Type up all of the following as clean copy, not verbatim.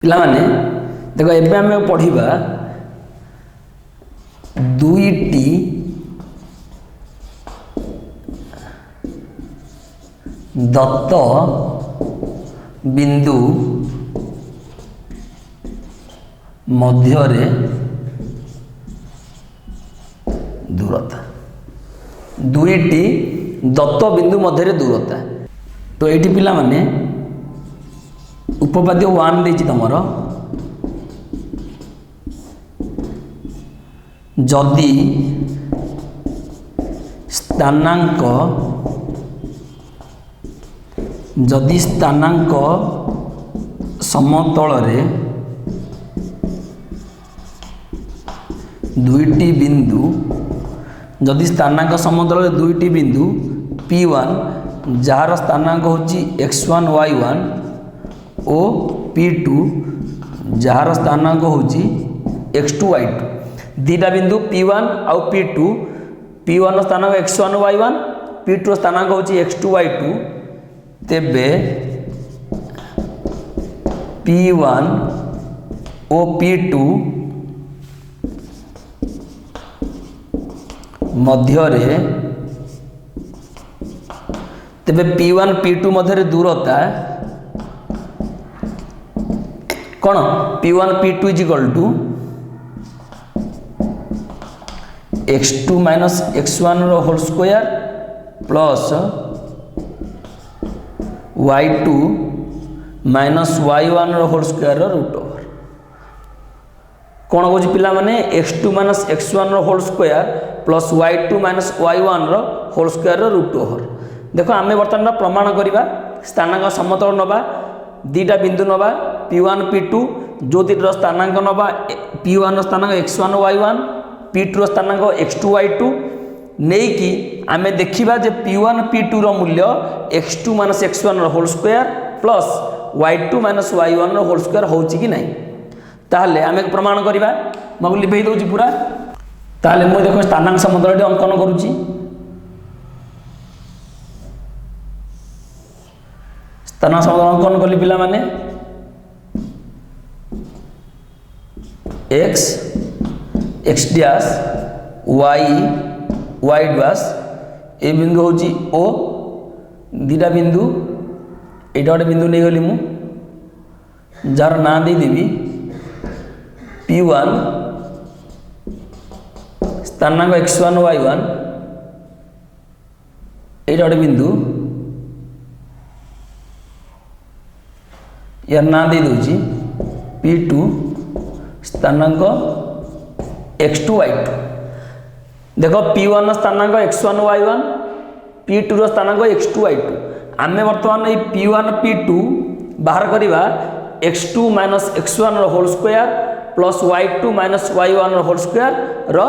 पिलामाने देखो एबे आमे पढ़िबा दुईटी दत्त बिंदु मध्यरे दूरता दुईटी दत्त बिंदु मध्यरे दूरता। तो ये पिला माने उपपाद्य 1 देछि तमर जदि स्थानांक समतल रे दुईटी बिंदु जदि स्थानांक समतल रे दुईटी बिंदु P1 जार स्थानांक होची x1 y1 ओ P2 जार स्थानांक होची x2 y2 दीटा बिंदु P1 आउ P2 P1 स्थानांक x1 y1 P2 स्थानांक होची x2 y2 तेबे P1 ओ P2 मध्यरे तेबे P1 P2 मध्यरे दूरता कौन P1 P2 is equal to x2 minus x1 रो whole square plus y2 minus y1 रो होल स्क्वायर रो रूट ओवर कौन होची पिला माने x2 माइनस x1 रो whole square plus y2 minus y1 रो होल स्क्वायर रो रूट ओवर। देखो आमे वर्तमान प्रमाण करिबा स्थानांक समतल नबा दीटा बिंदु नबा P1 P2 जो दीटा स्थानांक नबा P1 रो स्थानांक x1 y1 P2 रो स्थानांक x2 y2 नेई कि आमे देखिबा जे P1 P2 रो मूल्य x2 माइनस x1 रो whole square plus y2 minus y1 रो होल स्क्वायर होची कि नहीं ताहले आमे प्रमाण करिबा मगु लिखै दउची पूरा ताहले मु देखो स्थानांक समतल अंकन करूची स्थानांक समतल अंकन कली पिला माने x x dash y y dash ए बिंदु होची o दीटा बिंदु एटा गोटे बिंदु नहीं गली मु जार ना दे देबी P1 स्थानांक x1 y1 एटा गोटे बिंदु यार ना दे दोची P2 स्थानांक x2 y2 देखो P1 स्थानांक x1 y1 P2 स्थानांक x2 y2 आमे वर्तमान ए P1 P2 बाहर करिबा x2 माइनस x1 रो whole square plus y2 minus y1 रो होल स्क्वायर रो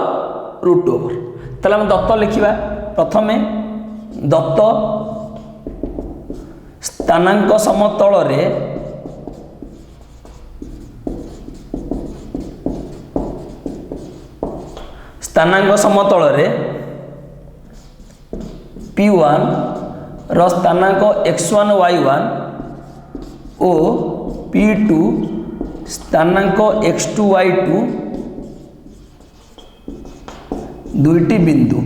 रूट ओवर। तले हम दत्त लिखिबा प्रथमे दत्त स्थानांक समतल रे स्थानांक समतल रे P1 रो स्थानांक x1 y1 ओ P2 स्थानांक x2 y2 दुईटी बिंदु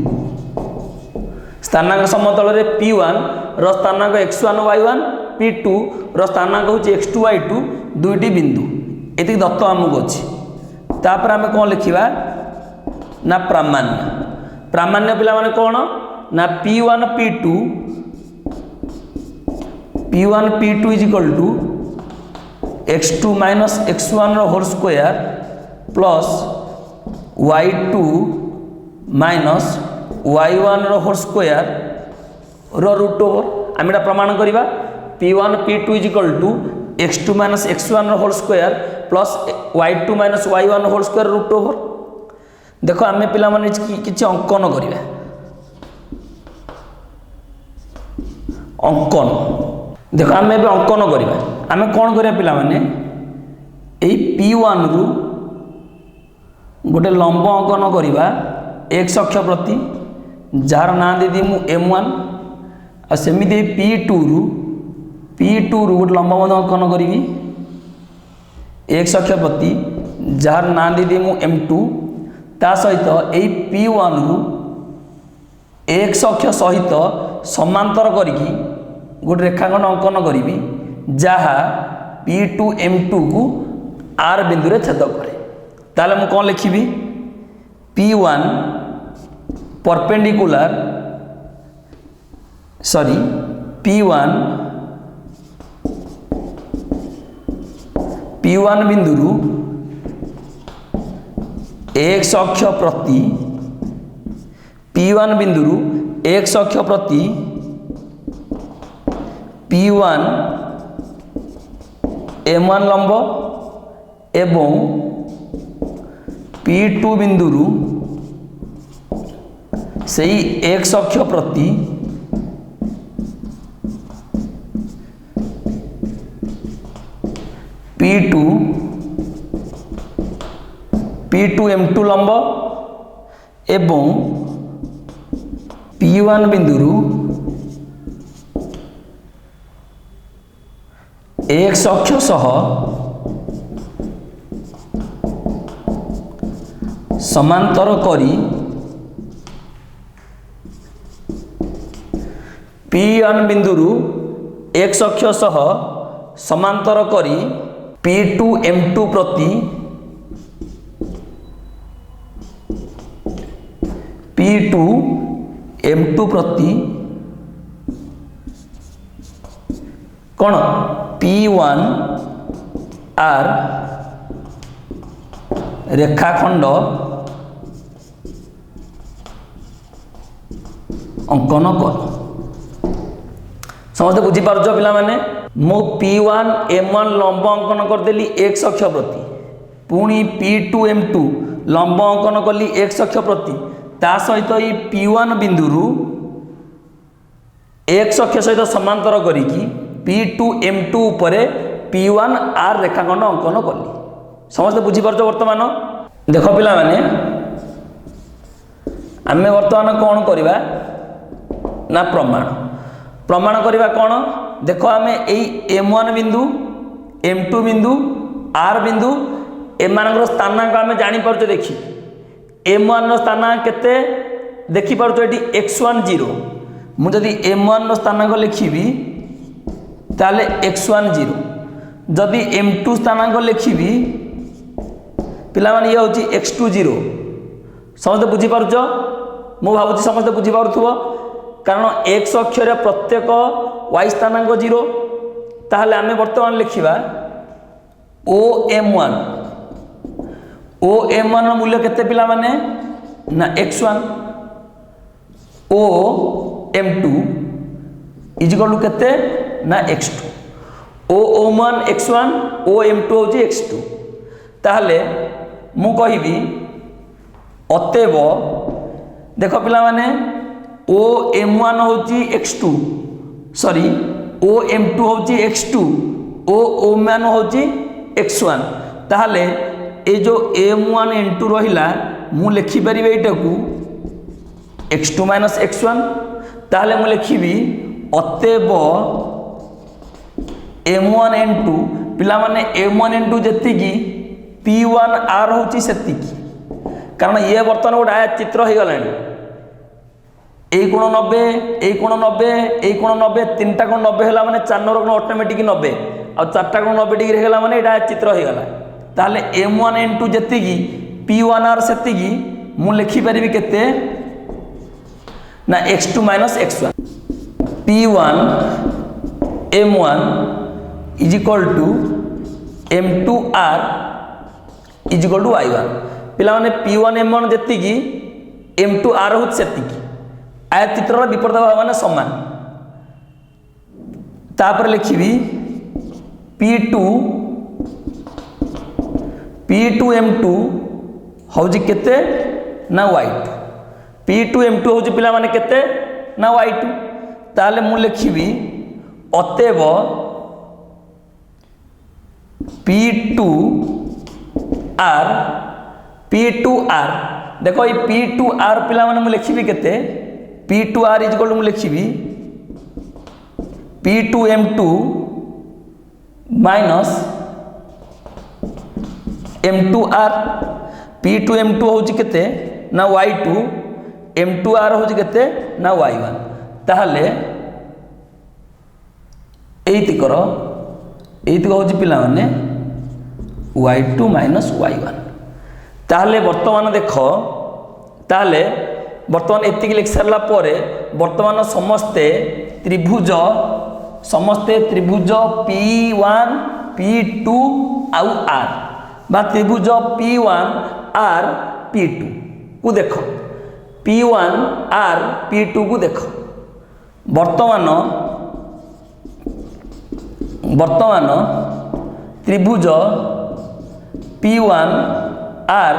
स्थानांक समतल रे P1 रो स्थानांक x1 y1 P2 रो स्थानांक होची x2 y2 दुईटी बिंदु एति दत्त हमको अछि तापर हमें कोन लिखिबा ना प्रामाण्य पिला माने कौन ना P1 P2 is equal to x2 minus x1 रो whole square plus y2 minus y1 रो होल स्क्वायर रो रूट ओवर आमेटा प्रमाण करिबा P1 P2 is equal to x2 minus x1 रो whole square plus y2 minus y1 रो whole square root over. देखो आमे पिला माने किछि अंकन करिबा अंकन देखो आमे बे अंकन करिबा आमे कोन करिया पिला माने एई P1 रु गोटे लंब अंकन करिबा x अक्ष प्रति जार ना दे दी मु M1 आ सेमिति P2 रु गोटे लंब अंकन करिबी x अक्ष प्रति जार ना दे मु m2 ता सहित एई p1 रु x अक्ष सहित समांतर करिकी गोटे रेखाखंड अंकन करी जहाँ p2 m2 को r बिंदु रे छेद करे ताले मु कौन लिखिबी p1 परपेंडिकुलर सॉरी p1 बिंदु रु x अक्ष प्रति p1 बिंदु रु x अक्ष प्रति p1 m1 लंब एवं p2 बिंदु रु सही x अक्ष प्रति p2 m2 लंब एवं p1 बिंदु रु x अक्ष सह समांतर करी p1 बिंदु रु x अक्ष सह समांतर करी p2 m2 प्रति p2 m2 प्रति कौन p1 r रेखाखंड अंकन कर समझते बुझीपार पिला माने मु p1 m1 लंब अंकन करदेली x अक्ष प्रति पुणी p2 m2 लंब अंकन कली x अक्ष प्रति ता सहित ये p1 बिंदु रु x अक्ष सहित समांतर करिकी p2 m2 उपरे p1 r रेखाखंड अंकन कली समझते बुझीपार वर्तमान देख पिला माने आमे वर्तमान कौन करवा ना प्रमाण करवा कौन देख आमे एई m1 बिंदु m2 बिंदु r बिंदु एमानकर स्थानांक आमे जानी पारछो देखि m1 रो स्थानांक केते देखि पारछो एटी x1 0 मु जदी m1 रो स्थानांक लिखिबी ताले x1 0 जदी m2 स्थानांक लिखिबी पिला माने ये होची x2 0 समझते बुझी पारछो मु भाबुची समझते बुझी पारथुबो कारण x अक्षर प्रत्येक y स्थानांक 0 ताहले आमे वर्तमान लिखिबा OM1 OM1 रो मूल्य केते पिला माने ना x1 OM2 is equal to केते ना x2 OM1 x1 OM2 होची x2 ताहले मु कहिबी अतएव देखो पिला माने OM1 होची x2 सॉरी OM2 होची x2 OM1 होची x1 ताहले ए जो M1 N2 रहिला मु लिखि परिबे एटा को x2 x1 ताहले मु लिखिबी अतएव M1 N2 पिला माने M1 N2 जेतिकी P1 R होची सेतिकी कारण ये वर्तमान गोटे आया चित्र हो गलानी ए कोण 90 ए कोण 90 ए कोण 90 तीनटा कोण 90 हैला माने 4 कोण ऑटोमेटिक 90 आ चारटा कोण 90 डिग्री हैला माने एटा चित्र हो गला ताले M1 N2 जेतिकी P1 R सेतिकी मु लिखि परिबी केते ना x2 x1 P1 M1 is equal to M2 R is equal to y1 पिला माने P1 M1 जेतिकी M2 R होत सेतिकी आया चित्र विपरीत भाव माने समान तापर लिखिबी P2 M2 होजी केते ना y2 P2 M2 होजी पिला माने केते ना y2 ताले मु लिखिबी अतएव P2 R देखो ये P2 R पिला माने मु लिखिबी केते P2 R is equal to मु लिखिबी P2 M2 minus m2r p2 m2 होची केते ना y2 m2r होची केते ना y1 ताहले एतिकर होची पिला माने y2 माइनस y1 ताहले वर्तमान देख ताहले वर्तमान एतिक लिख सारला परे वर्तमान समस्ते त्रिभुज P1 P2 आउ R बा त्रिभुज P1 R P2 को देख P1 R P2 को देख वर्तमान त्रिभुज P1 R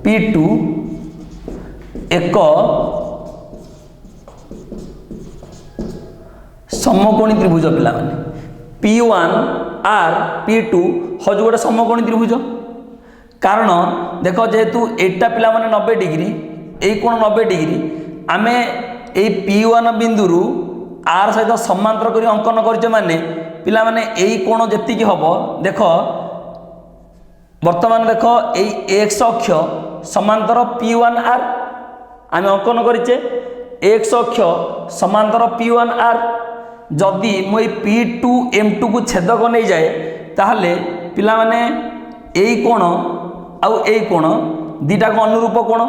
P2 एक समकोणी त्रिभुज पिला माने P1 R P2 हज गोटे समकोणी त्रिभुज कारण देख जेहेतु एटा पिला माने 90 डिग्री ए कोण 90 डिग्री आमे ए P1 बिंदु R सहित समांतर करी अंकन करछे माने पिला माने ए कोण जेतिकी हबो देख वर्तमान देख ए x अक्ष समांतर P1 R आमे अंकन करिचे x अक्ष समांतर P1 R जदि मो P2 M2 को छेदक नहीं जाए ताहले पिला माने एई कोण आउ एई कोण दीटा को अनुरूप कोण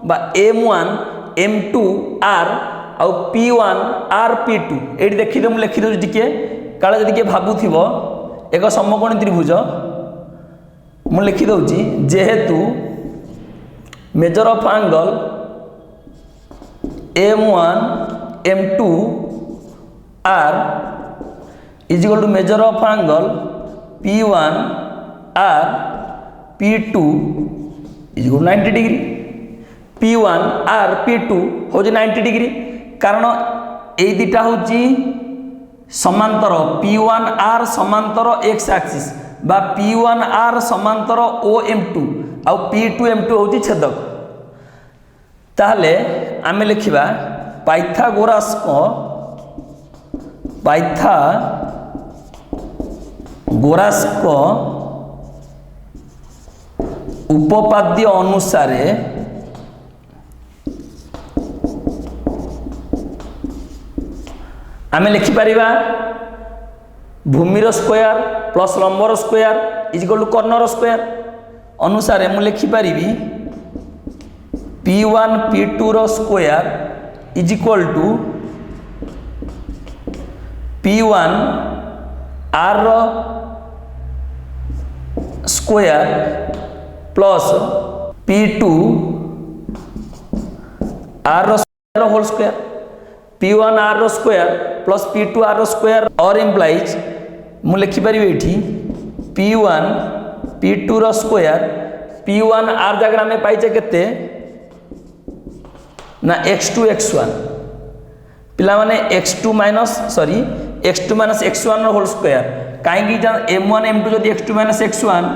बा M1 M2 R आउ P1 R P2 एठी देखि दे मु लिखि दउ टिके काले जदि के भाबुथिबो एक समकोणी त्रिभुज मु लिखि दउची जेहेतु measure of angle M1 M2 R is equal to measure of angle P1 R P2 is equal to 90 degree P1 R P2 हो 90 डिग्री कारण ए दिटा होची समांतर P1 R समांतर x एक्सिस बा P1 R समांतर OM2 आउ P2 M2 होची छेदक ताहले आमे लिखिबा पाइथागोरस को उपपाद्य अनुसार आमे लिखि परिबा भूमिर स्क्वायर प्लस लंबर स्क्वायर इज इक्वल टू कर्णर स्क्वायर अनुसार मु लिखि परिबी P1 P2 रो square is equal to P1 R रो स्क्वायर प्लस P2 R रो square whole square P1 R रो स्क्वायर प्लस P2 R रो स्क्वायर और इम्प्लाइज मु लिखि परिबे एठी P1 P2 रो स्क्वायर P1 R जगह में पाइचे केते ना x2 x1 पिला माने x2 minus sorry x2 minus x1 रो होल स्क्वायर काहेकि m1 m2 जदि x2 माइनस x1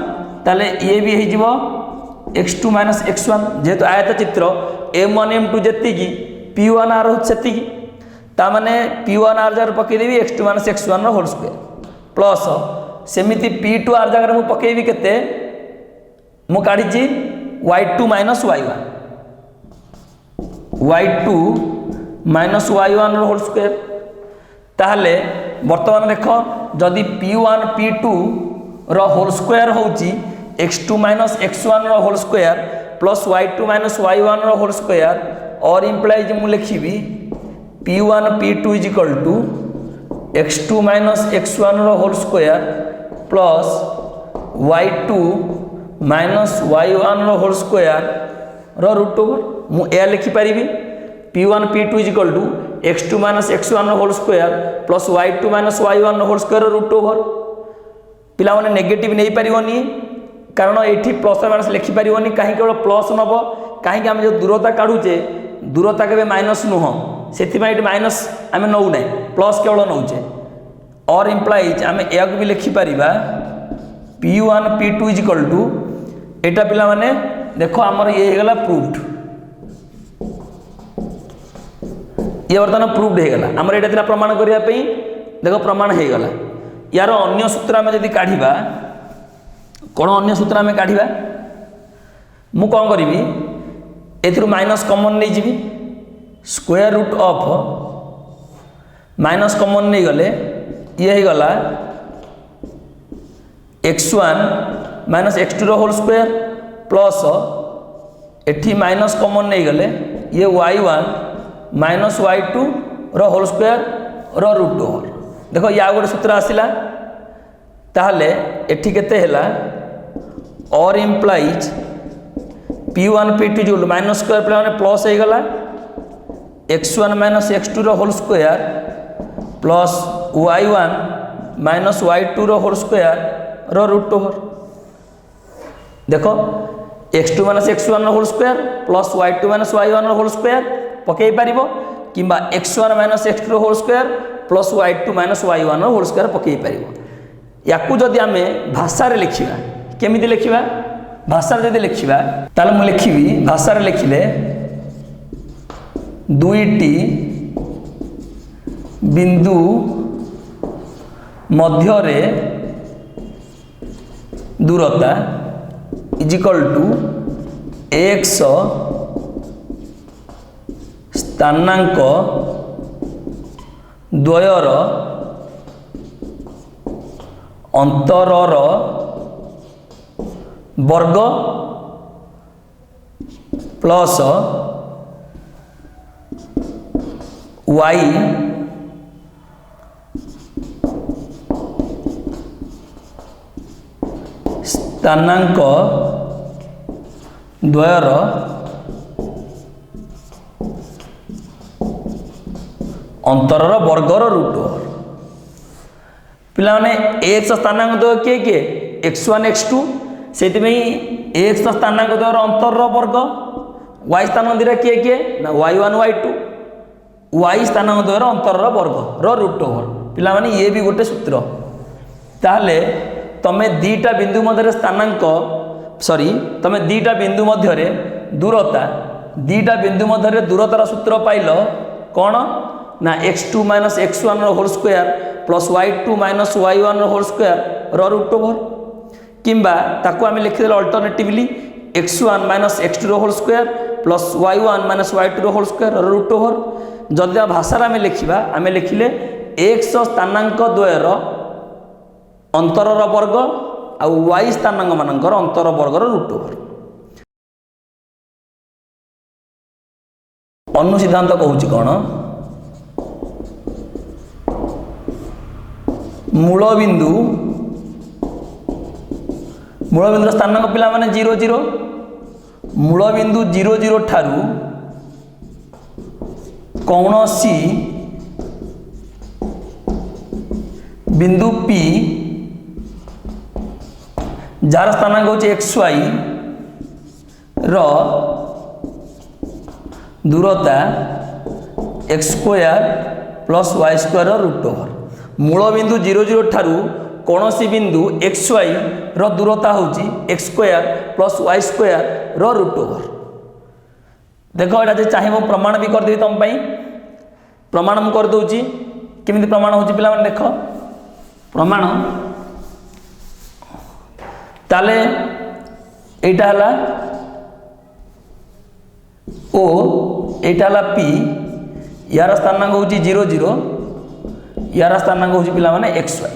ताले ये भी हे जीवो x2 माइनस x1 जेहेतु आयत चित्र m1 m2 जति की P1 R हो सेति की ता माने P1 R जगह पके देबी x2 माइनस x1 रो होल स्क्वायर प्लस सेमिति P2 R जगह मु पकेबी केते मु काढी छी y2 minus y1 y2 minus y1 रो होल स्क्वायर ताहले वर्तमान देख जदि P1 P2 रो होल स्क्वायर होची x2 माइनस x1 रो whole square plus y2 minus y1 रो होल स्क्वायर और इम्प्लाइज मु लिखिबी P1 P2 is equal to x2 minus x1 रो whole square plus y2 minus y1 रो होल स्क्वायर रो root over मु ए लिखि परिबी P1 P2 is equal to x2 minus x1 रो whole square plus y2 minus y1 रो whole square root over पिला माने नेगेटिव नहीं परिवनी कारण एठी प्लस माइनस लिखि परिवनी काहे केवल प्लस नबो काहे कि हम जो दूरता काढुचे दूरता केबे माइनस नुह सेति माइ माइनस हम नौ नै प्लस केवल नौचे और इम्प्लाइज हम एक भी लिखि परिबा P1 P2 is equal to एटा पिला माने देखो हमर ये हे गला प्रूव्ड ये वर्तमान प्रूव्ड हे गला हमर एटा दिला प्रमाण करिया पई देखो प्रमाण हे गला यार अन्य सूत्र आम जदि काढ़ा कौन अन्य सूत्र आम काढ़ा मु कौन करी ए माइनस कमन नहीं जी square root of minus common नहीं गले ये हो गला x1 माइनस x2 रो होल स्क्वायर प्लस एठी माइनस कमन नहीं गले ये y1 माइनस y2 रो होल स्क्वायर रो रूट ओवर देखो या गोटे सूत्र आसला ताहले एठी केते हैला और इम्प्लाइज p1 p2 जो माइनस स्क्वायर प्लस प्लस हो गला x1 माइनस x2 रो whole square plus y1 minus y2 रो होल स्क्वायर रो रूट ओवर देखो x2 माइनस x1 रो whole square plus y2 minus y1 रो होल स्क्वायर पकई पारिबो किंबा x1 माइनस x2 रो whole square plus y2 minus y1 रो होल स्क्वायर पकई पारिबो याकू जदि आमे भाषा रे लिखिबा केमिति लिखिबा भाषा रे जदि लिखिबा ताले मु लिखिबी भाषा रे लिखिले दुईटी बिंदु मध्य रे दूरता इज इक्वल टू x स्थानांक द्वयर अंतरर वर्ग प्लस y स्थानांक द्वयर अंतरर वर्गर रूट पिला माने x स्थानांक द्वय किए किए x1 x2 से x स्थानांक द्वयर अंतरर वर्ग y स्थानांक द्वय किए किए ना y1 y2 y स्थानांक द्वयर अंतरर वर्ग रो रूट ओवर पिला माने ये भी गोटे सूत्र ताहले तमे दीटा बिंदु मध्य स्थानांक सॉरी तमे दीटा बिंदु मध्य दूरता दीटा बिंदु मध्य दूरतार सूत्र पाइल कौन ना x2 माइनस x1 रो whole square plus y2 minus y1 रो होल स्क्वायर रो रूट ओवर किंबा ताको आमे लिखि देला अल्टरनेटिवली x1 माइनस x2 रो whole square plus y1 minus y2 रो होल स्क्वायर रो रूट ओवर जदि भाषा आमे लिखिबा आमे लिखिले x स्थानांक द्वयर अंतरर वर्ग आउ y स्थानांक मानकर अंतर वर्गर रूट ओवर अनु सिद्धांत कहूची कौन मूलबिंदु स्थानांक पिला माने 0 0 मूलबिंदु 0 0 ठारू कौनसी बिंदु P जार स्थानांक होची xy रो दूरता x square plus y square root over मूल बिंदु 0 0 ठारू कौनसी बिंदु xy रो दूरता होची x square plus y square रो रूट ओवर देखो एटा जे चाहे प्रमाण भी कर देबी तुम पई प्रमाण हम कर दोची केमिति प्रमाण होची पिला माने देखो प्रमाण ताले एटा हला ओ एटा हला P यार स्थानांक होची 0 0 यार स्थानांक होची पिला माने xy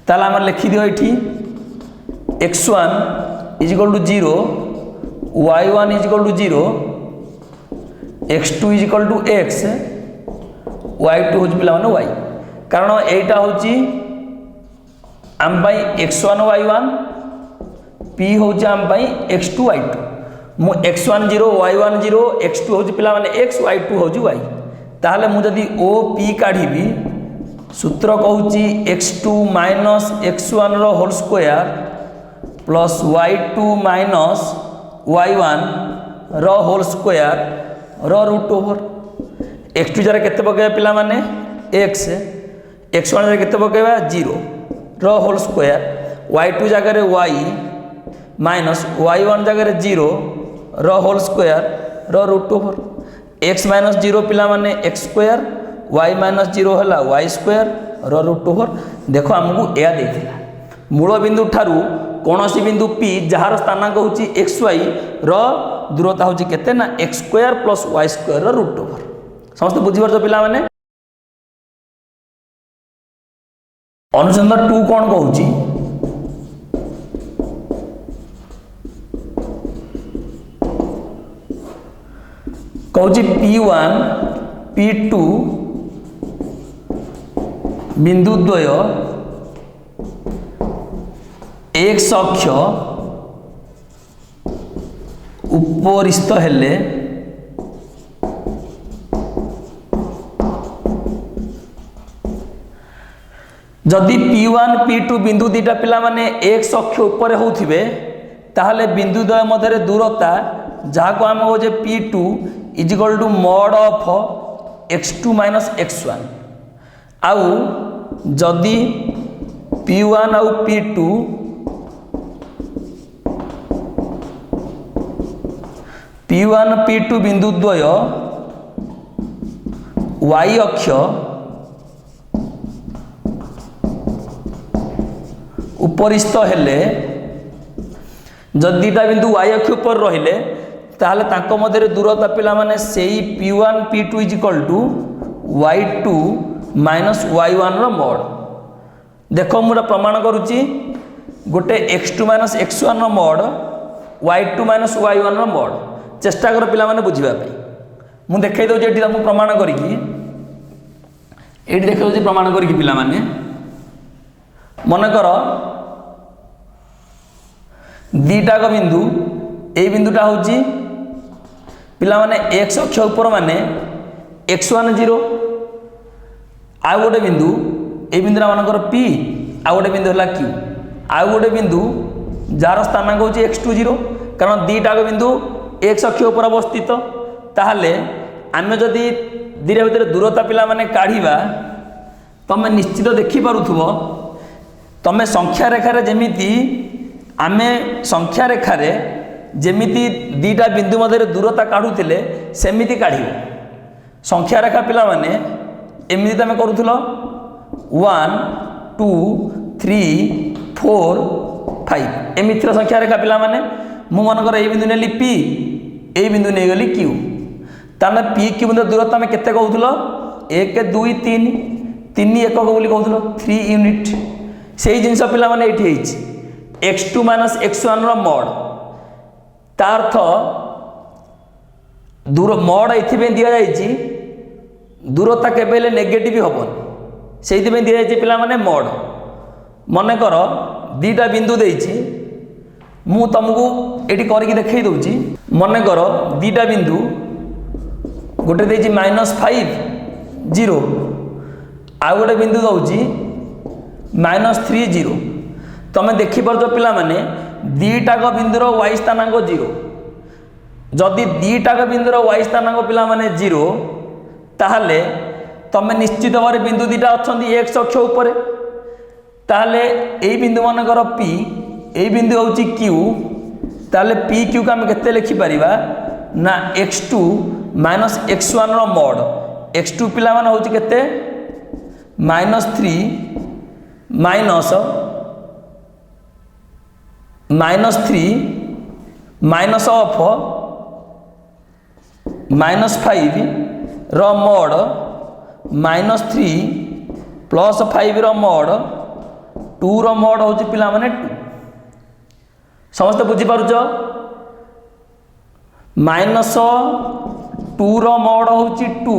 ताला हम लिखि दियो एठी x1 is equal to 0 y1 is equal to 0 x2 is equal to x y2 होची पिला माने y कारण एटा होची आम पाई x1 y1 P होची आम पाई x2 y2 मु x1 0 y1 0 x2 होची पिला माने x y2 होची y ताहले मु जदी OP काढीबी सूत्र कहूची x2 माइनस x1 रो whole square plus y2 minus y1 रो होल स्क्वायर रो रूट ओवर x2 जरा केते पकेबा पिला माने x x1 जरा केते पकेबा 0 रो होल स्क्वायर y2 जगह रे y माइनस y1 जगह रे 0 रो होल स्क्वायर रो रूट ओवर x माइनस 0 पिला माने x स्क्वायर वाई माइनस 0 है वाई स्क्वायर रूट ओवर। देख आमको यह देता मूल बिंदु ठारू कौन सी बिंदु पी जार स्थानांक हूँ एक्स वाई दूरता हूँ केते ना x square plus y square root over. समस्त बुझीपार पिला माने अनुसंधान 2 कौन कहूँ कहूँ P1 P2 बिंदु द्वय एक्स अक्ष उपरिस्थ हेले जदि P1 P2 बिंदु दीटा पिला माने एक्स अक्ष उपरे होथिबे ताहले बिंदु द्वय मध्य दूरता जहाँ को आम कहे P2 is equal to mod of x2 minus x1 आउ जदि P1 आउ P2 P1 P2 बिंदु द्वय y अक्ष उपरिस्थ हेले जदि दीटा बिंदु y अक्ष ऊपर रहिले ताहले तांको मध्य दूरता पिला माने सेई P1 P2 is equal to y2 minus y1 रो मॉड। देखो मुझे प्रमाण करुच्ची गोटे x2 माइनस x1 रो मॉड y2 माइनस y1 रो मॉड। चेष्टा कर पिला माने बुझिबा पई मु देखाई दउची एठी तुमको प्रमाण करिकी एठी देखाई दउची प्रमाण करिकी पिला माने मन कर दीटा का बिंदु ए बिंदुटा होची पिला माने x अक्ष ऊपर माने x1 0 आ गोटे बिंदु ए बिंदुरा मानकर p आ गोटे बिंदु हला q आ गोटे बिंदु जार स्थानांक होची x2 0 कारण दीटा का बिंदु एक्स अक्ष ऊपर अवस्थित ताहले आमे जदि दीटा भितर दूरता पिला माने काढ़ीबा तमे निश्चित देखि पारुथबो तमे संख्या रेखारे जेमिति आमे संख्या रेखारे जेमिति दीटा बिंदु मध्य दूरता काढ़ुतिले सेमिति काढ़िबो। संख्या रेखा पिला माने एमिति तमे करूथलो 1 2 3 4 5 एमितिर संख्या रेखा पिला माने मु मनकर ए बिंदु नेली P ए बिंदु नहीं गली Q ताने P Q बिंदु दूरता में केते कहउथलो 1 2 3 3 एकक बोली कहउथलो 3 यूनिट सेही जिंस पिला माने एठी हेछि x2 माइनस x1 रो मॉड ता अर्थ दूर मॉड एथिबे दिया जायछि दूरता केबेले नेगेटिव होबन सेही दिबे दिया जायछि पिला माने मॉड। मने कर दीटा बिंदु देछि मु तुमको एटी करके देखई दउची मन कर दीटा बिंदु गोटे देछि -5 0 आ गोटे बिंदु दउची -3 0 तमे देखि परजो पिला माने दीटा का बिंदुर y स्थानांक 0 जदि दीटा का बिंदुर y स्थानांक पिला माने 0 ताहले तमे निश्चित भाव बिंदु दीटा अछंती x अक्ष ऊपर ताहले एई बिंदु मन कर p ए बिंदु हूँ Q ताले पी क्यू का आम के लिखि पारिबा ना x2 माइनस x1 रो मॉड x2 पिला माने हूँ केते -3 -3 माइनस ऑफ -5 रो मॉड -3 प्लस 5 रो मॉड 2 रो मॉड हूँ पिला माने 2 समस्त बुझी पारुच -2 रो मॉड होची 2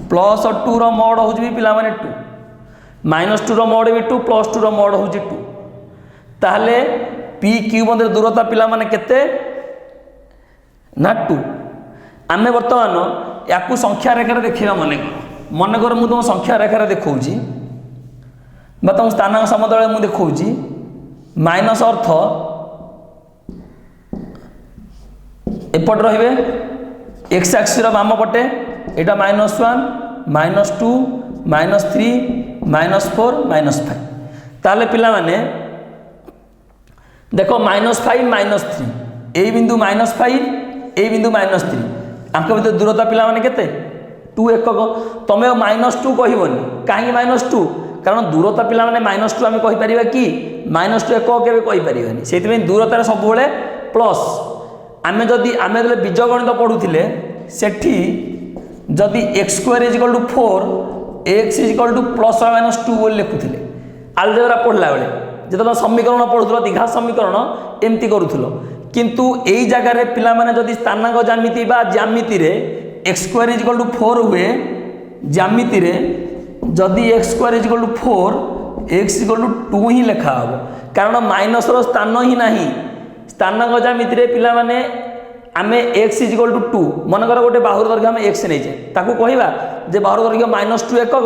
प्लस 2 रो मॉड होची भी पिला माने 2 -2 रो मॉड भी 2 प्लस 2 रो मॉड होची 2 ताहले p q मध्य दूरता पिला माने केते ना 2। आमे वर्तमान याकू संख्या रेखा देखिबा मन कर मु तुम संख्या रेखा देखौची बा तुम स्थानांक समतल मु देखौची माइनस अर्थ एपट रहिबे एक्स एक्सिस बाम पटे एटा -1 -2 -3 -4 -5 ताले पिला माने देखो -5 -3 ए बिंदु -5 ए बिंदु -3 आंक भीतर दूरता पिला माने केते 2 एकक तुम -2 कहबनी कहीं -2 कारण दूरता पिला माने -2 आम कहीपर कि -2 एकक केवे कहीपर से दूरतार सब प्लस आम जदि आम जो बीजगणित पढ़ुले सेठी जदि x² = 4 x = +/- 2 लिखुले आलजेब्रा पढ़ला बेले जो समीकरण पढ़ुल दीघा समीकरण एमती करूल किंतु यही जगार पिला माने जदि स्थानांक ज्यामिति बा ज्यामिति रे x² = 4 हुए ज्यामिति रे जदि x² = 4 x = 2 ही लिखा हम कारण माइनस रो स्थान ही नहीं स्थानांक ज्यामिति रे पिला माने आमे x = 2 मनकर गोटे बाहुर दर्घ्य आम x नहीं ताकू कहवा जे बाहुर दर्घ्य -2 एकक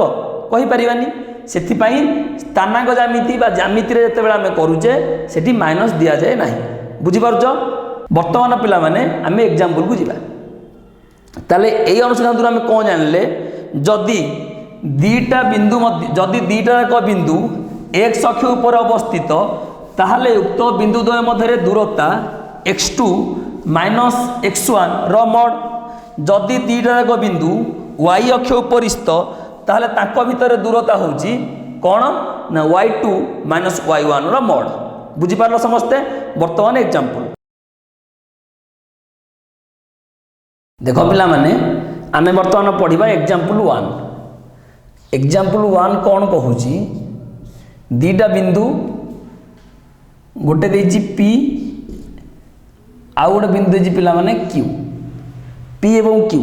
कहि परिबानी सेथिपाई स्थानांक ज्यामिति बा ज्यामिति रे जते बेला आमे करूचे सेठी माइनस दिया जाए नहीं बुझी पारछ वर्तमान पिला माने आमे एग्जांपल को जिबा ताले एई अनुसंधान आमे कोन जानले जदि दीटा बिंदु जदि दीटा एक बिंदु x अक्ष ऊपर अवस्थित ताहले उक्त बिंदु द्वय मध्य दूरता x2 - x1 रो मॉड जदि दीटा एक बिंदु y अक्ष ऊपर स्थित ताहले ताको भितर दूरता होची कोन ना y2 - y1 रो मॉड बुझी पारलो समस्ते वर्तमान एग्जांपल देखो पिला माने आमे वर्तमान पढ़िबा एग्जांपल 1 एग्जांपल 1 कौन कहूची दीटा बिंदु गोटे देछि P आउ गोटे बिंदु देछि पिला माने Q P एवं Q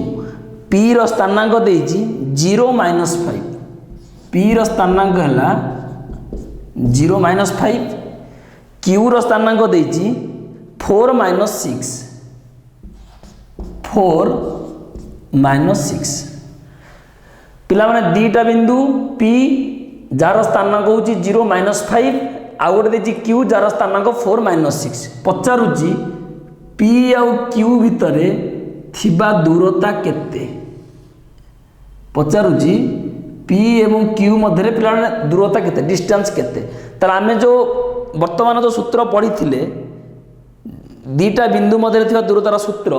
P रो स्थानांक देछि 0 - 5 P रो स्थानांक हला 0 - 5 Q रो स्थानांक देछि 4 - 6 4 - 6 पिला माने दीटा बिंदु P जार स्थानांक होची 0 - 5 आ गोटे देछि Q जार स्थानांक 4 - 6 पचारुची P आउ Q भितरे थिबा दूरता केते पचारुची P एवं Q मध्य पिला माने दूरता केते डिस्टेंस केते तर आमे जो वर्तमान जो सूत्र पढ़ी थिले दीटा बिंदु मध्य थिबा दूरतार सूत्र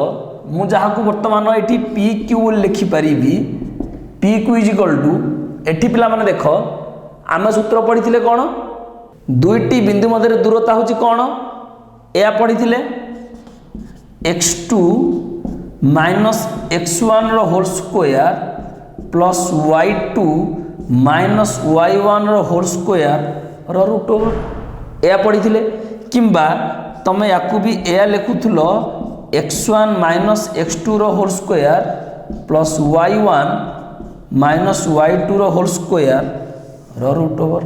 मु जहा को वर्तमान एठी PQ लिखि परिबी PQ = एठी पिला माने देखो आमे सूत्र पढ़ी थिले कोन दुईटी बिंदु मध्य दूरता होची कोन या पढ़ी थिले x2 - x1 रो whole square plus y2 - y1 रो होल स्क्वायर रो रूट ओवर या पढ़ी थिले किंबा तमे याकू भी या लिखुथलो x1 - x2 रो whole square plus y1 - y2 रो होल स्क्वायर रो रूट ओवर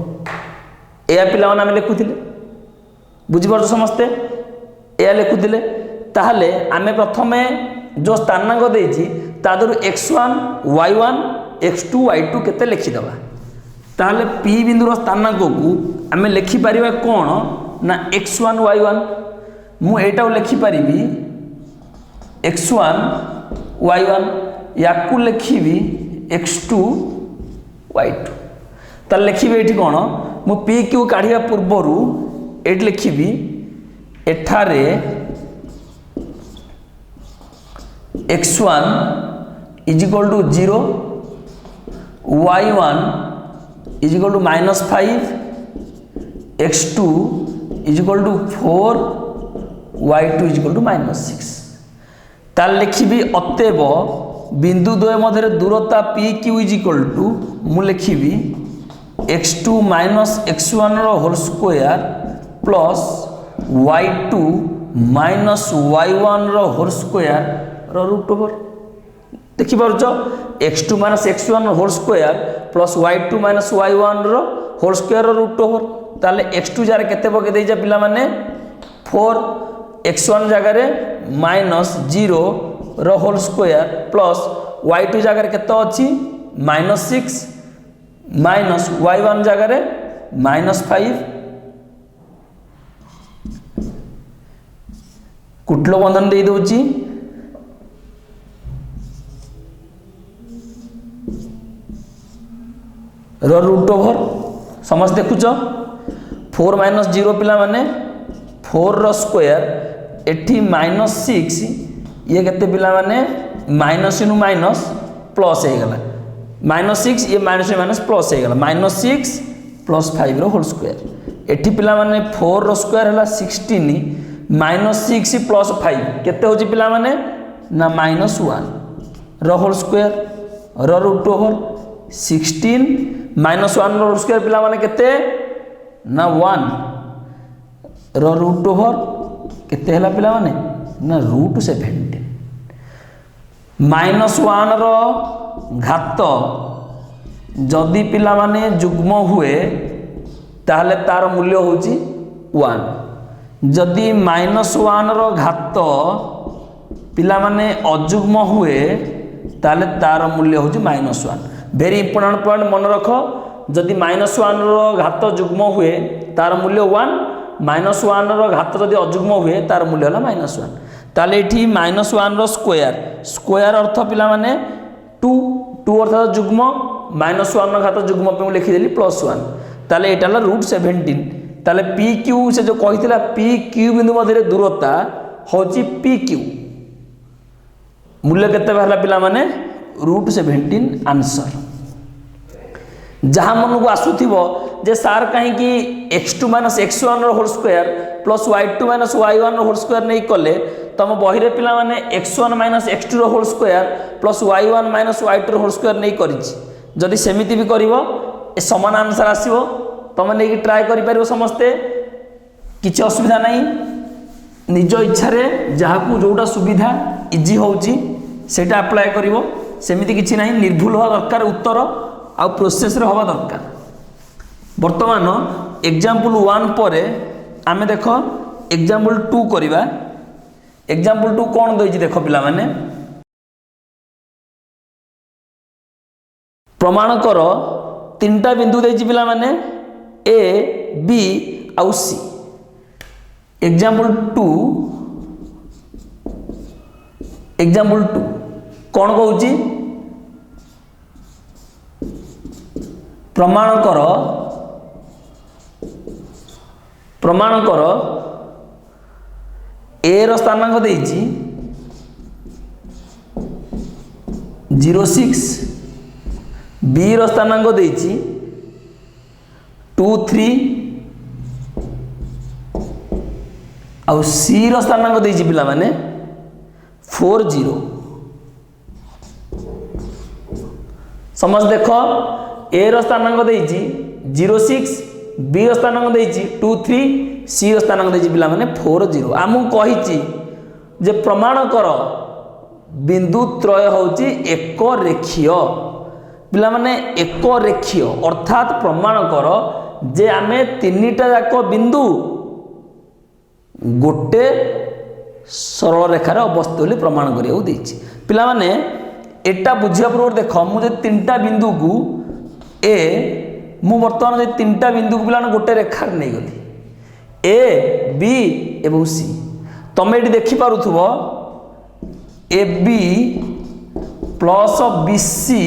या पिला माने आमे लिखुथिले बुझी पारछ समस्ते या लिखुथिले ताहले आमे प्रथमे जो स्थानांक देछि तादरु x1 y1 x2 y2 केते लिखि दबा ताहले p बिंदु रो स्थानांक को आमे लिखि परिबा कोन ना x1 y1 मु एटा लिखि परिबी x1 y1 याकू लिखिबी x2 y2 त लिखिबे एठी कोन मु PQ काढिया पूर्वरु एठी लिखिबी एठारे x1 = 0 y1 = -5 x2 = 4 y2 = -6 ताल लिखिबी अतएव बिंदु द्वय मध्य दूरता PQ = मु लिखिबी x2 - x1 रो whole square plus y2 - y1 रो होल स्क्वायर रो रूट ओवर देखि पारछ x2 - x1 रो whole square plus y2 - y1 रो होल स्क्वायर रो रूट ओवर ताले x2 जार केते पके देजा पिला माने 4 x1 जगह रे -0 रो होल स्क्वायर प्लस y2 जगह रे केते अछि -6 माइनस y1 जगह रे -5 कुटलो बंधन दे दोची रो रूट ओवर समझ देखुच 4 - 0 पिला माने 4 रो स्क्वायर एठी -6 ये केते पिला माने माइनस इनु माइनस प्लस हो गला -6 ये माइनस माइनस प्लस हो गला -6 + 5 रो होल स्क्वायर एठी पिला माने 4 रो स्क्वायर हला 16 -6 + 5 केते होची पिला माने ना -1 रो होल स्क्वायर रो रूट ओवर 16 -1 रो होल स्क्वायर पिला माने केते ना 1 रो रूट ओवर केते हला पिला माने ना √17 -1 रो घात जदि पिला माने जुग्म हुए ताहले तार मूल्य होची 1 जदि -1 रो घात पिला माने अजुग्म हुए ताहले तार मूल्य होची -1 वेरी इंपोर्टेंट पॉइंट मन रख जदि -1 रो घात जुग्म हुए तार मूल्य 1 -1 रो घात जदि अजुग्म हुए तार मूल्य हला -1 ताले एठी -1 रो स्क्वायर अर्थ पिला माने 2 अर्थात जुग्म -1 रो घात जुग्म पे लिखि देली +1 ताले एटा हला √17 ताले PQ से जो कहितला PQ बिंदु मध्य दूरता होची PQ मूल्य केते बाहरला पिला माने √17 आंसर जहाँ मन को आसुथिबो जे सार कहीं कि x2 - x1 रो whole square plus y2 - y1 रो होल स्क्वायर नहीं कले तम बही रे पिला माने x1 - x2 रो whole square plus y1 - y2 रो होल स्क्वायर नहीं करिछि जदि सेमिति भी करिवो ए समान आंसर आसीबो तम नै कि ट्राई करि परिबो समस्ते किछि असुविधा नहीं निज इच्छा रे जहा को जोटा सुविधा इजी होउची सेटा अप्लाई करिवो सेमिति किछि नहीं निर्भुल हो दरकार उत्तर आ प्रोसेस रे होबा दरकार वर्तमान एग्जांपल 1 परे आमे देखो एग्जांपल 2 करिबा एग्जांपल 2 कोन दैछि देखो पिला माने प्रमाण करो तीनटा बिंदु दैछि पिला माने ए बी आउ सी एग्जांपल 2 कोन कहूची प्रमाण करो ए रो स्थानांक देइछि 0.6 बी रो स्थानांक देइछि 2.3 आउ सी रो स्थानांक देइछि पिला माने 4.0 समझ देखो ए रो स्थानांक देइछि 0.6 बी रो स्थानांक देइछि 2.3 सी रो स्थानांक देइछि पिला माने 4.0 आमु कहिछि जे प्रमाण करो बिंदु त्रय होछि एक रेखीय पिला माने एक रेखीय अर्थात प्रमाण करो जे आमे तीनटा जाक बिंदु गोटे सरल रेखार अवस्थित बोली प्रमाण करिया देइछि पिला माने एटा बुझिया पूर्व देख मुझे तीनटा बिंदु को ए मु वर्तमान जे तीनटा बिंदु को पिला गोटे रेखार नहीं गली ए बी एवं सी तमे एटी देखि पारुथबो A B plus B C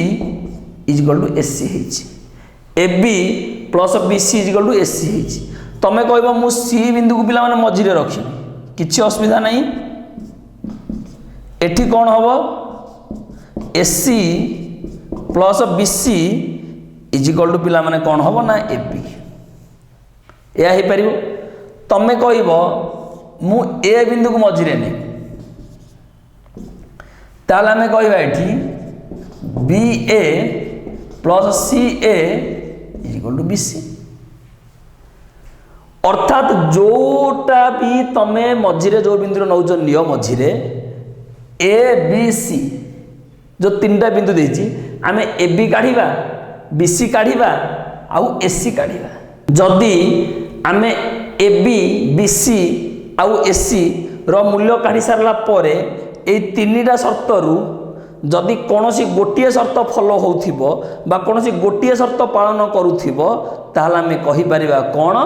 is equal to AC हेछि A B plus B C is equal to AC हेछि तमे कहबो मु सी बिंदु को पिला माने मझिरे रखिबी किछि असुविधा नहीं एठी कोन हबो AC plus BC is equal to पिला माने कोन हबो ना एबी या हे परिबो तमे कहबो मु ए बिंदु को मझिरे नै ताला में कहबा एठी B A plus C A is equal to BC अर्थात जोटा भी तमे मझिरे जो बिंदु नौज नियो मझिरे ए बी सी जो तीनटा बिंदु देछि आमे ए बी काढिबा बी सी काढिबा आउ ए सी काढिबा जदि आमे ए बी बी सी आउ ए सी रो मूल्य काढी सारला परे ए तीनटा शर्त रु जदि कोनोसी गोटिए शर्त फॉलो होउथिबो बा कोनोसी गोटिए शर्त पालन करूथिबो ताहला आमे कहि परिबा कोन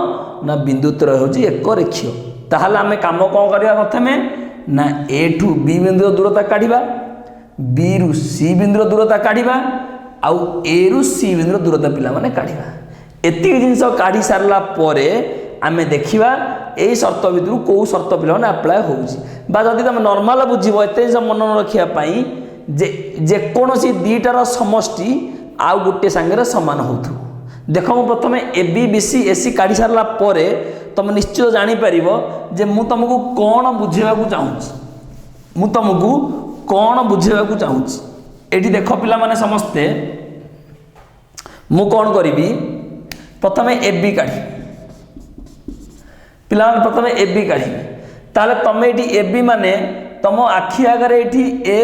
ना बिंदु त्रय होची एक रेखीय ताहला आमे काम कोन करिया प्रथमे ना ए टू बी बिंदु दूरता काढिबा बी रु सी बिंदु दूरता काढिबा आउ ए रु सी बिंदु दूरता पिला माने काढिबा एति जिंस काढी सारला परे आमे देखिबा एई शर्त भितरु को शर्त पिला माने अप्लाई होउची बा जदि तुम नॉर्मल बुझिबो एते मन रखिया पई जेकोसी दुईटार समष्टि आउ गोटे सांगे सामान हो। देख मु प्रथम ए बी बी सी ए सी काढ़ी सारा पर तुम निश्चित जापर जे मु तुमको कौन बुझेवा चाहूँ, मु तुमको कौन बुझेवा चाहूँ। ये देख पिला माने समस्ते मु कौन करी प्रथम ए बी काढ़ी पिला प्रथम ए बी काढ़ी ताले तुम ये ए बी माने तुम आखि आगे ये ए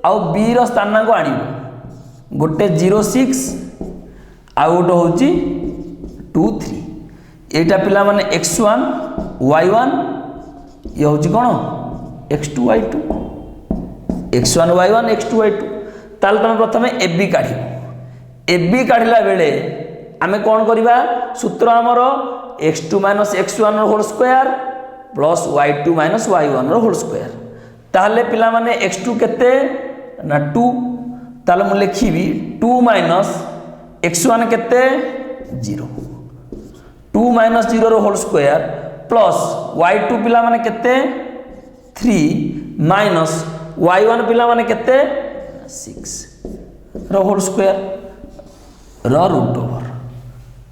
आउ बी रो स्थानांक आण गोटे 06 आउ गोटे हूँ 23 एटा पिला माने x1 y1 ये हूँ कौन x2 y2 x1 y1 x2 y2 ताले तुम प्रथम ए बी काढ़ ए बी काढ़ला बेले आमे कौन करवा सूत्र आमर x2 minus x1 whole square plus y2 minus y1 whole square ताहले पिला माने x2 केते ना 2 ताले मु लिखिबी 2 माइनस x1 केते 0 2 minus 0 whole square plus y2 पिला माने केते 3 माइनस y1 पिला माने केते 6 रो होल स्क्वायर रो रूट ओवर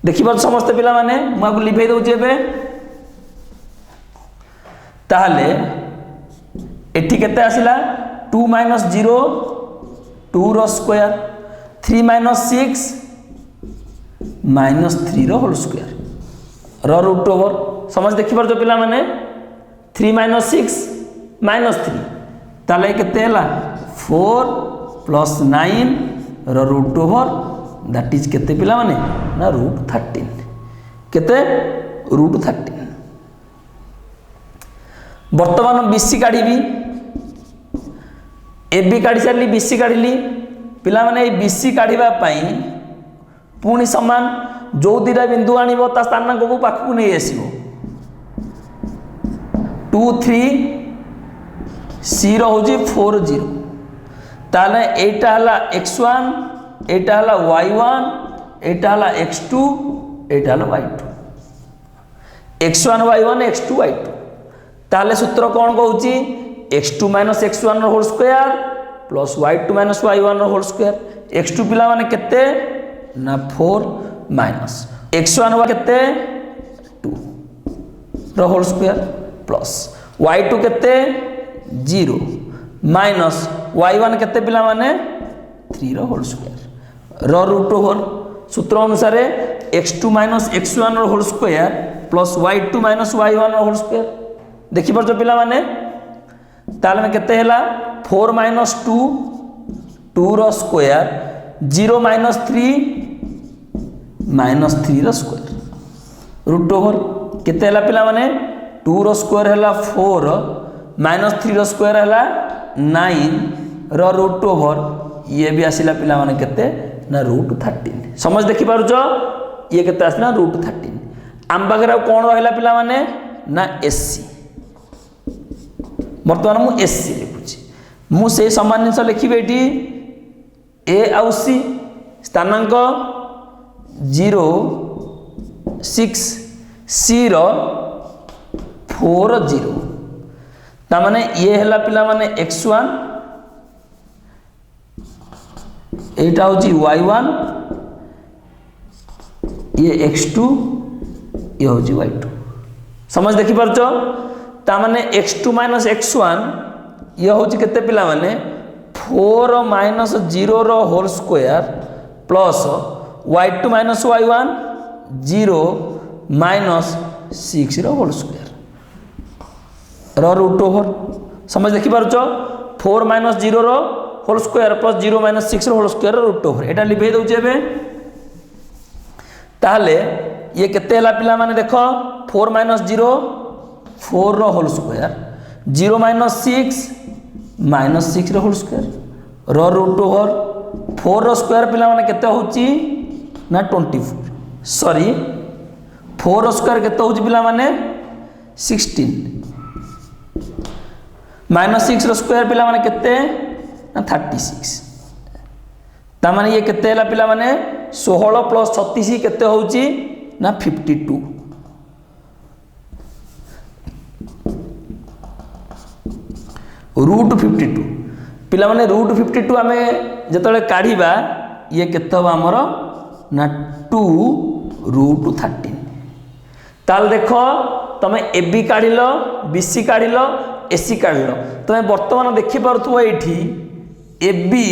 देखिए समस्त पिला माने मुझे लिभे दूसरी एवं ताहले एठी केते आसिला 2 माइनस 0 2 रो स्क्वायर 3 माइनस 6 माइनस 3 रो होल स्क्वायर रो रूट ओवर समझ देखि पार जो पिला माने 3 माइनस 6 माइनस 3 ताले केते हला 4 प्लस 9 रो रूट ओवर दैट इज केते पिला माने ना रूट 13 केते रूट 13 वर्तमान बीसी काढ़ी ए बी काढ़ी सारी बीसी काढ़ी पिला माने बीसी काढ़ा पुणी सामान जो दीटा बिंदु आनिबो ता स्थानांक को पाखु नहीं आसीबो 2 3 सी रो होजी 4 0 ताले एटा हला x1 एटा हला y1 एटा हला x2 एटा हला y2 x1 y1 x2 y2 ताले सूत्र कौन कहूची x2 minus x1 whole square plus y2 minus y1 whole square x2 पिला माने केते ना 4 माइनस x1 केते 2 रो होल स्क्वायर प्लस y2 केते 0 माइनस y1 केते पिला माने 3 रो होल स्क्वायर रो रूट ओवर सूत्र अनुसार x2 minus x1 whole square plus y2 minus y1 whole square देखि पर जो पिला माने ताल में केते हला 4 माइनस 2 2 रो स्क्वायर 0 माइनस 3 माइनस 3 रो स्क्वायर रूट ओवर केते हला पिला माने 2 रो स्क्वायर हला 4 माइनस 3 रो स्क्वायर हला 9 रो रूट ओवर ये भी आसिला पिला माने केते ना रूट 13 समझ देखि पारुचो ये केते आसिला रूट 13 आम बागरा कोन रहला पिला माने ना एससी वर्तमान मु एससी लिखुची मु से समान जिनस लिखिबे एटी ए आउ सी स्थानांक 0 6 सी रो 4 0 ता माने ये हला पिला माने x1 एटा होची y1 ये x2 ये होची y2 समझ देखि परचो ता माने x2 माइनस x1 ये होची केते पिला माने 4 माइनस 0 रो whole square plus y2 minus y1 0 minus 6 रो होल स्क्वायर रो रूट ओवर समझ देखि परचो 4 माइनस 0 रो होल स्क्वायर प्लस 0 माइनस 6 रो होल स्क्वायर रो रूट ओवर एटा लिखै दउचे एबे ताहले ये केते हला पिला माने देखो 4 माइनस 0 4 रो होल स्क्वायर 0 माइनस 6 माइनस 6 रो होल स्क्वायर रो रूट ओवर 4 रो स्क्वायर पिला माने केते होची ना 24 सॉरी 4 रो स्क्वायर केते होची पिला माने 16 माइनस 6 रो स्क्वायर पिला माने केते ना 36 ता माने ये केते हला पिला माने 16 प्लस 36 केते होची ना 52 रूट 52 पिला माने √52 आम जो काढ़ा ये केत हम आमर ना 2√13 ताल देख तुम ए बी काढ़ बी सी काढ़ ए सी काढ़ तुम बर्तमान देखिपु ये A B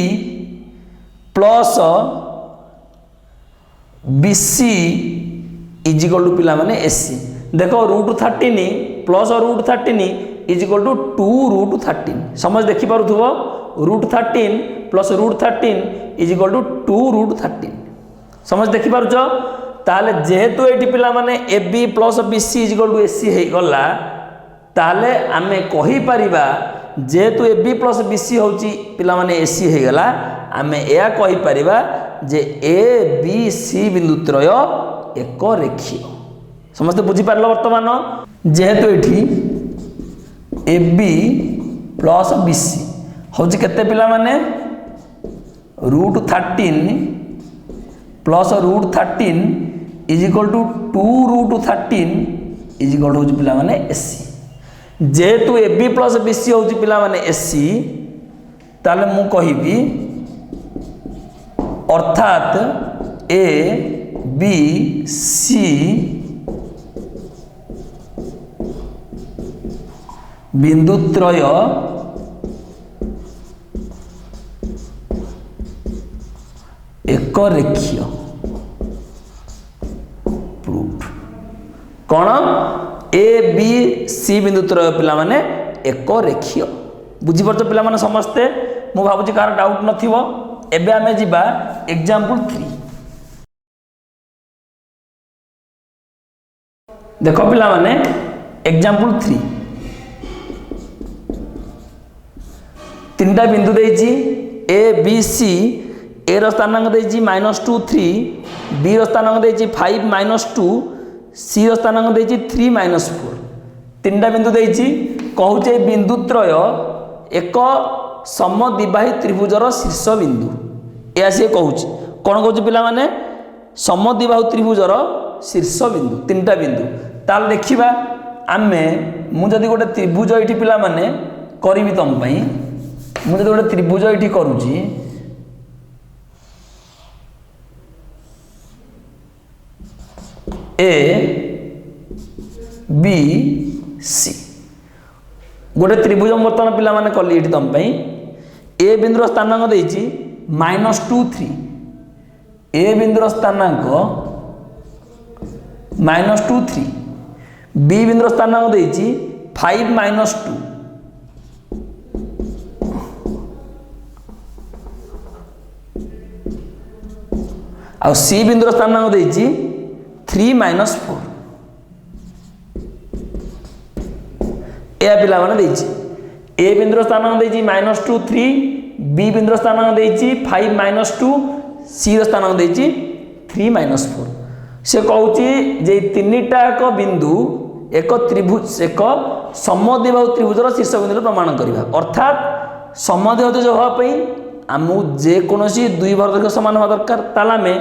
plus B C is equal to पिला माने ए सी देख √13 प्लस √13 इजिकल टू 2√13 समझ देखिपु √13 प्लस √13 इजिकल टू 2√13 समझ देखिपारुछ ताले जेहेतु ये पिला माने A B plus B C is equal to A C हो गला ताले आमे कहि परिबा जेहेतु A B plus B C होची पिला माने ए सी हो गला आमे एया कहि परिबा जे ए बी सी बिंदुत्रय एक रेखीय समस्त बुझी पारलो वर्तमान जेहेतु एठी A B plus B C होची केते पिला माने √13 plus √13 is equal to 2√13 is equal to पिला माने एसी जेहेतु A B plus B C होची पिला माने एसी ताले मु कहिबी अर्थात ए बी सी बिंदुत्रय एक रेखीय प्रूफ कौन ए बी सी बिंदुत्रय पिला माने एक रेखीय बुझीपार पिला माने समस्ते मु भाबुची कार डाउट नथिबो एबे आमे जिबा एग्जांपल 3 देखो पिला माने एग्जांपल 3 तीनटा बिंदु देछि ए बी सी ए रो स्थानांक देछि -2 3 बी रो स्थानांक देछि 5 -2 सी रो स्थानांक देछि 3 -4 तीनटा बिंदु देछि कहूचे बिंदुत्रय एक समद्विबाही त्रिभुजर शीर्ष बिंदु या से कहूची कौन कहूची पिला माने समद्विबाहु त्रिभुजर शीर्ष बिंदु तीनटा बिंदु ताल देखिबा आमे मु जदी गोटे त्रिभुज एठी पिला माने करिवि तम पई मु जदी गोटे त्रिभुज एठी करूची ए बी सी गोटे त्रिभुज बर्तमान पिला माने कली एठी तम पई ए बिंदुर स्थानांक देछि -2 3 ए बिंदुर स्थानांक -2 3 बी बिंदुर स्थानांक देछि 5 -2 आ सी बिंदुर स्थानांक देछि 3 -4 ए पिला माने देछि ए बिंदुर स्थानांक देछि -2 3 बी बिंदुर स्थानांक देछि 5 -2 सी स्थानांक देछि 3 -4 से कहूची जे तीनटा एक बिंदु एक त्रिभुज एक समद्विबाहु त्रिभुजर शीर्ष बिंदु प्रमाण करबा अर्थात समद्विबाहु होवा पई आमु जे कोनोसी दुई बाहु दैर्घ्य समान होवा दरकार तालामे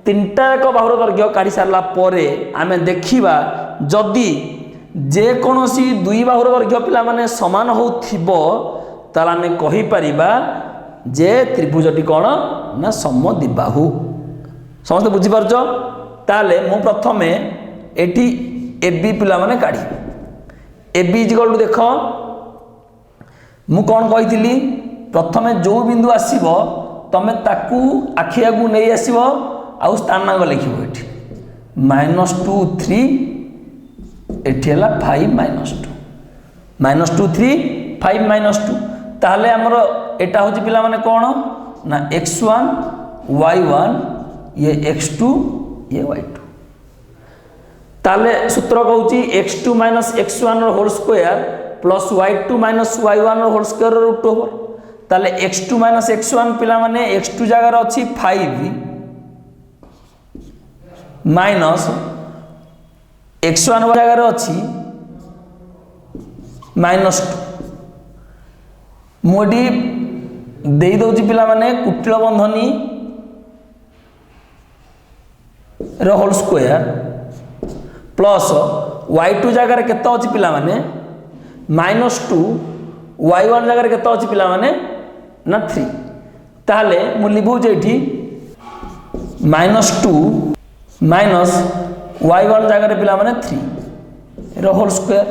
तीनटा एक बाहुर दैर्घ्य काढी सारला परे आमे देखिबा जदी जे कोनोसी दुई बाहुर दैर्घ्य पिला माने समान होथिबो ताला आमे कहि परिबा जे त्रिभुजटी कोन ना समद्विबाहु समस्त बुझी परछो ताले मु प्रथमे एठी ए बी पिला माने काढी ए बी इक्वल टू देखो मु कोन कहितली प्रथमे जो बिंदु आसीबो तमे ताकू आखिया को नै आसीबो आ स्थानांक लिखिबो एठी -2 3 एठी हला 5 -2 3 5 -2 ताहले हमर एटा होची पिला माने कोन ना x1 y1 ये x2 ये y2 ताले सूत्र कहूची x2 - x1 रो whole square plus y2 - y1 रो होल स्क्वायर रो रूट ओवर ताले x2 - x1 पिला माने x2 जगह रो अछि 5 माइनस x1 जगह रो अछि -2 मोडी दे दउची पिला माने कुटिल बंधनी रो होल स्क्वायर प्लस y2 जगह केते अछि पिला माने -2 y1 जगह केते अछि पिला माने ना 3 ताहले मु लिखु जेठी -2 माइनस y1 जगह पिला माने 3 रो होल स्क्वायर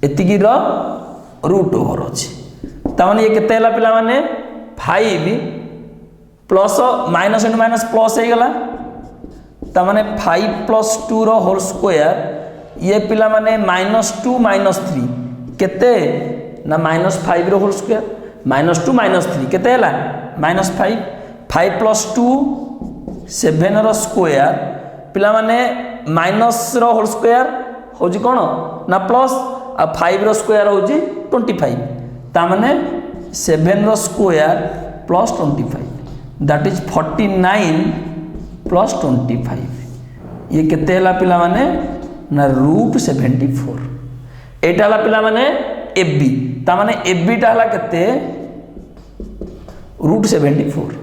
एतिकी रो रूट ओवर अछि तामाने ये केते हला पिला माने 5 plus minus into minus plus हो गला तामाने 5 प्लस 2 रो होल स्क्वायर ये पिला माने -2 -3 केते ना -5 रो होल स्क्वायर -2 -3 केते हला -5 5 प्लस 2 7 रो स्क्वायर पिला माने माइनस रो होल स्क्वायर होजी कोन ना प्लस आ 5 रो स्क्वायर होजी 25 ता माने 7 रो square plus 25 that is 49 plus 25 ये केते हला पिला माने ना √74 एटा हला पिला माने एबी ता माने एबी टा हला केते √74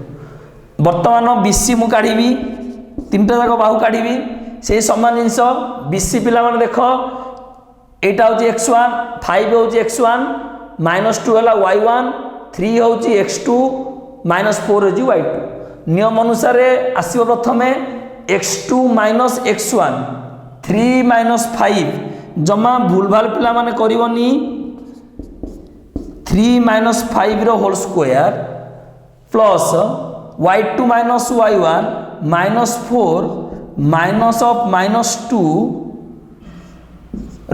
वर्तमान बीसी मु काढीबी तीनटा जाक बाहु काढीबी से समान जिंस बीसी पिला माने देखो एटा होची x1 5 होची x1 -2 हला y1 3 होची x2 -4 होची y2 नियम अनुसार आसीबो प्रथमे x2 - x1 3 - 5 जमा भूल भाल पिला माने करिवनी 3 - 5 रो whole square plus y2 - y1 -4 minus of -2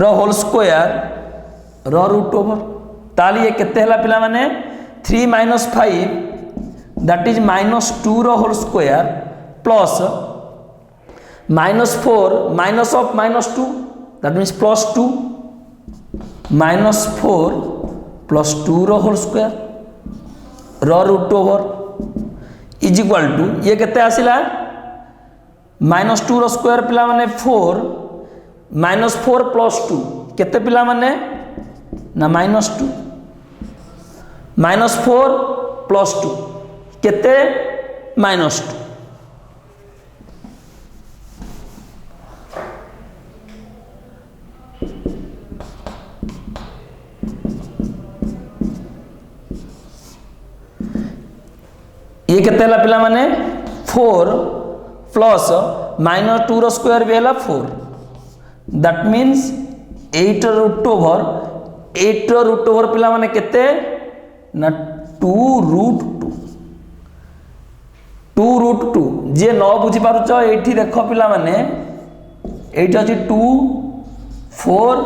रो होल स्क्वायर रो रूट ओवर ताली ये केते हला पिला माने 3 - 5 दैट इज -2 रो whole square plus -4 minus of -2 that means +2 -4 +2 रो होल स्क्वायर रो root over is equal to ये केते आसिला -2 रो स्क्वायर पिला माने 4 -4 +2 केते पिला माने ना -2 -4 +2 केते -2 ये केते हला पिला माने 4 प्लस -2 रो स्क्वायर भी हला 4 दैट मीन्स 8 रो रूट ओवर पिला माने केते ना 2√2 जे न बुझी पारुच एठी देखो पिला माने एठी अछि 2 4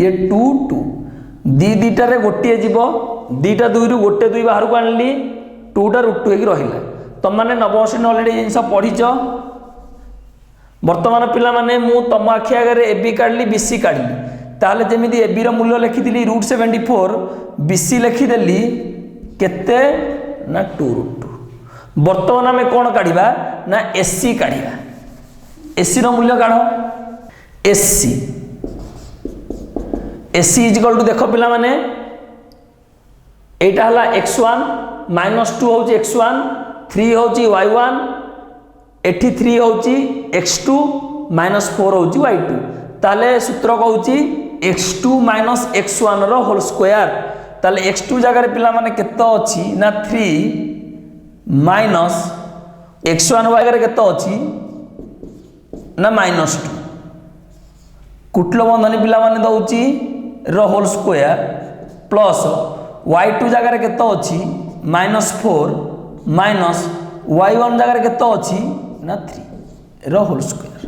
ये 2 2 दीटा रे गोटे जीवो दीटा 2 रु गोटे 2 बाहर को आनली 2 टा √2 हेकी रहिला तुम माने नवम श्रेणी ऑलरेडी जिनस पढ़ीच वर्तमान पिला माने मु तम आखि आगे एबी काढली बीसी काढली ताले जेमिति एबी रो मूल्य लिखिदिली √74 बीसी लिखिदेली केते ना 2√2 वर्तमान आमे कोन काढिबा ना एसी काढिबा एसी रो मूल्य काढो एसी इज इक्वल टू देखो पिला माने एटा हला x1 -2 होची x1 3 होची y1 एठी 3 होची x2 -4 होची y2 ताले सूत्र कहूची x2 - x1 रो होल स्क्वायर ताले x2 जगह रे पिला माने केतो अछि ना 3 माइनस x1 जगह रे केतो अछि ना -2 कुटलो बंधनी पिला माने दउची रो होल स्क्वायर प्लस y2 जगह रे केतो अछि -4 माइनस y1 जगह रे केतो अछि ना 3 रो होल स्क्वायर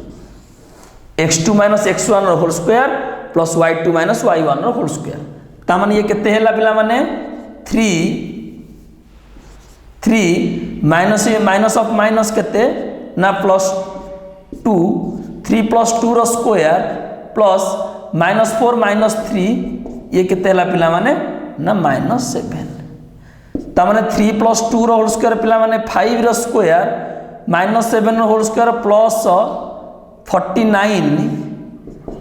x2 - x1 रो whole square plus y2 - y1 रो होल स्क्वायर ता माने ये केते हैला पिला माने 3 माइनस ऑफ माइनस केते ना +2 3 + 2 रो स्क्वायर प्लस -4 - 3 ये केते हैला पिला माने ना -7 ता माने 3 + 2 रो होल स्क्वायर पिला माने 5 रो स्क्वायर -7 रो होल स्क्वायर प्लस 49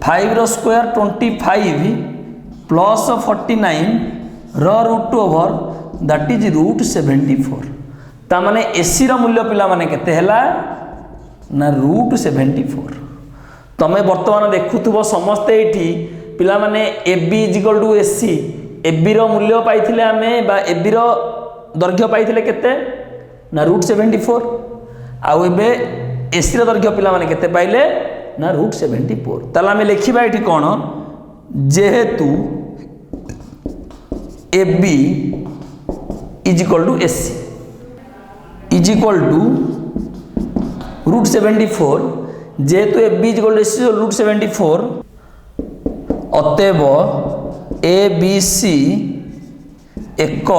5 रो स्क्वायर 25 प्लस 49 रो रूट ओवर दैट इज √74 ता माने एसी रो मूल्य पिला माने केते हैला ना √74 तमे वर्तमान देखुथबो समस्त एठी पिला माने AB = AC एबी रो मूल्य पाइथिले आमे बा एबी रो दैर्घ्य पाइथिले केते ना √74 आउ एबे एसी रो दैर्घ्य पिला माने केते पाइले ना √74 ताला आमे लिखिबा एठी कोन जेहेतु AB is equal to AC is equal to √74 जेहेतु AB is equal to AC √74 अतएव ए बी सी एक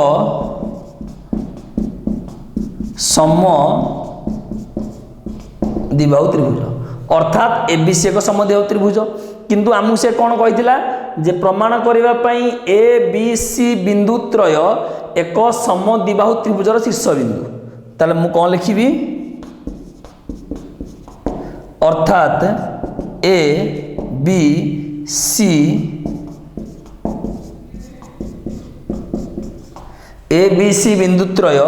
सम द्विबाहु त्रिभुज अर्थात एबीसी एक समद्विबाहु त्रिभुज किंतु आमु से कौन कहिथिला जे प्रमाण करिबा पई ए बी सी बिंदु त्रय एक समद्विबाहु त्रिभुजर शीर्ष बिंदु ताले मु कौन लिखिबी अर्थात A B C A B C बिंदु त्रय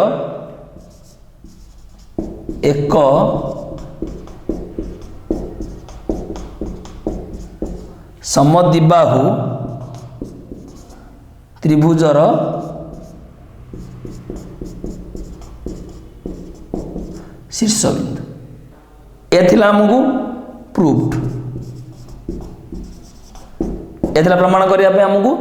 एक समद्विबाहु त्रिभुजर शीर्ष बिंदु एथिला हमकु प्रूव्ड एथिला प्रमाण करिया पे हमकु